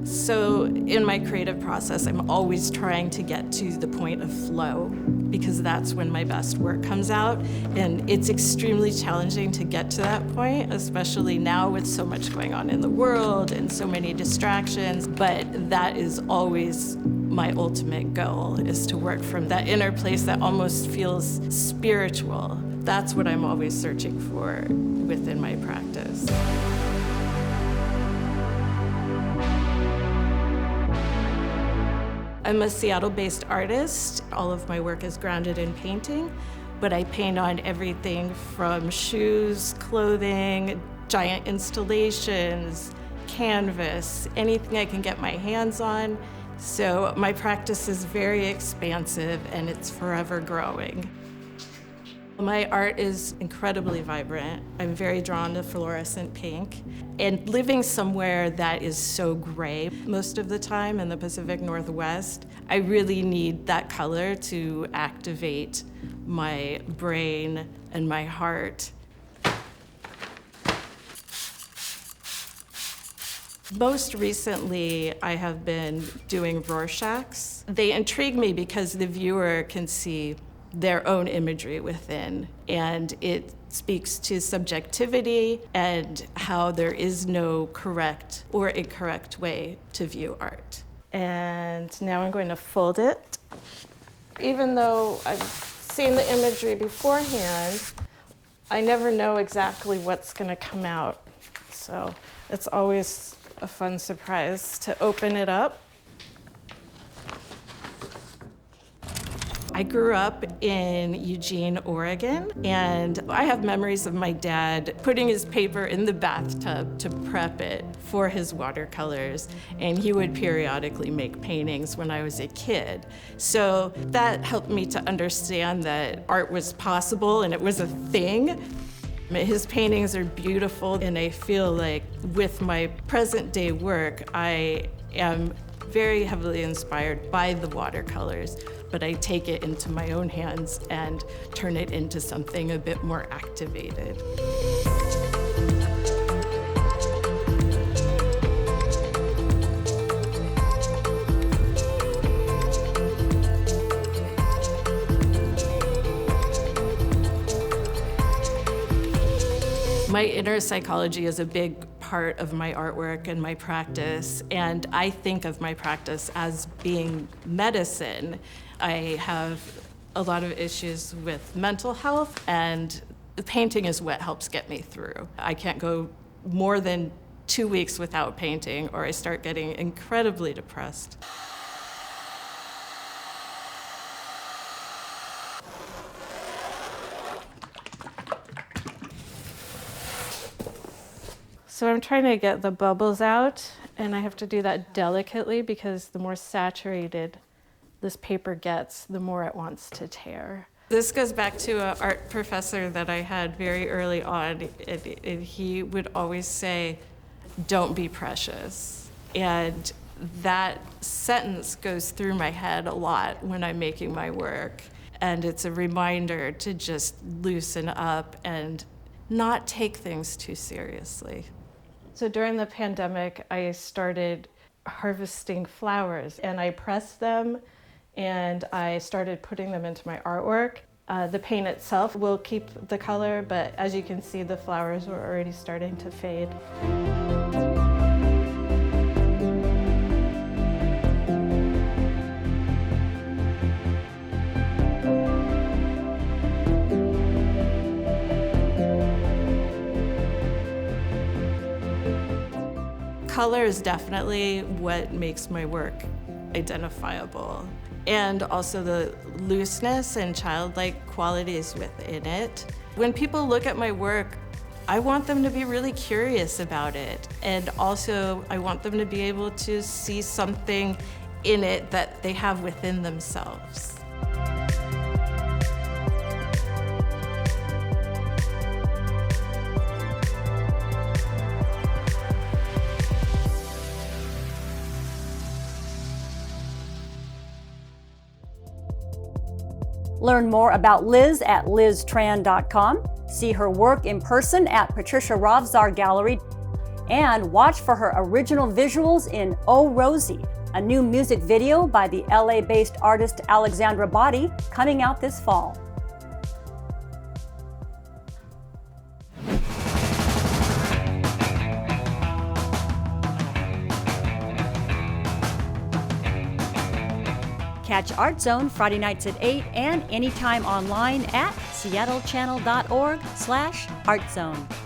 So in my creative process, I'm always trying to get to the point of flow because that's when my best work comes out. And it's extremely challenging to get to that point, especially now with so much going on in the world and so many distractions. But that is always my ultimate goal, is to work from that inner place that almost feels spiritual. That's what I'm always searching for within my practice. I'm a Seattle-based artist. All of my work is grounded in painting, but I paint on everything from shoes, clothing, giant installations, canvas, anything I can get my hands on. So my practice is very expansive and it's forever growing. My art is incredibly vibrant. I'm very drawn to fluorescent pink. And living somewhere that is so gray most of the time in the Pacific Northwest, I really need that color to activate my brain and my heart. Most recently, I have been doing Rorschachs. They intrigue me because the viewer can see their own imagery within, and it speaks to subjectivity and how there is no correct or incorrect way to view art. And now I'm going to fold it. Even though I've seen the imagery beforehand, I never know exactly what's going to come out. So it's always a fun surprise to open it up. I grew up in Eugene, Oregon, and I have memories of my dad putting his paper in the bathtub to prep it for his watercolors, and he would periodically make paintings when I was a kid. So that helped me to understand that art was possible and it was a thing. His paintings are beautiful, and I feel like with my present day work, I am very heavily inspired by the watercolors, but I take it into my own hands and turn it into something a bit more activated. My inner psychology is a big part of my artwork and my practice, and I think of my practice as being medicine. I have a lot of issues with mental health, and the painting is what helps get me through. I can't go more than 2 weeks without painting, or I start getting incredibly depressed. So I'm trying to get the bubbles out, and I have to do that delicately because the more saturated this paper gets, the more it wants to tear. This goes back to an art professor that I had very early on, and he would always say, "Don't be precious." And that sentence goes through my head a lot when I'm making my work, and it's a reminder to just loosen up and not take things too seriously. So during the pandemic, I started harvesting flowers, and I pressed them, and I started putting them into my artwork. The paint itself will keep the color, but as you can see, the flowers were already starting to fade. Color is definitely what makes my work identifiable, and also the looseness and childlike qualities within it. When people look at my work, I want them to be really curious about it, and also I want them to be able to see something in it that they have within themselves. Learn more about Liz at liztran.com. See her work in person at Patricia Rovzar Gallery. And watch for her original visuals in Oh Rosie, a new music video by the LA-based artist Alexandra Botti, coming out this fall. Catch Art Zone Friday nights at 8 and anytime online at seattle.gov/artzone.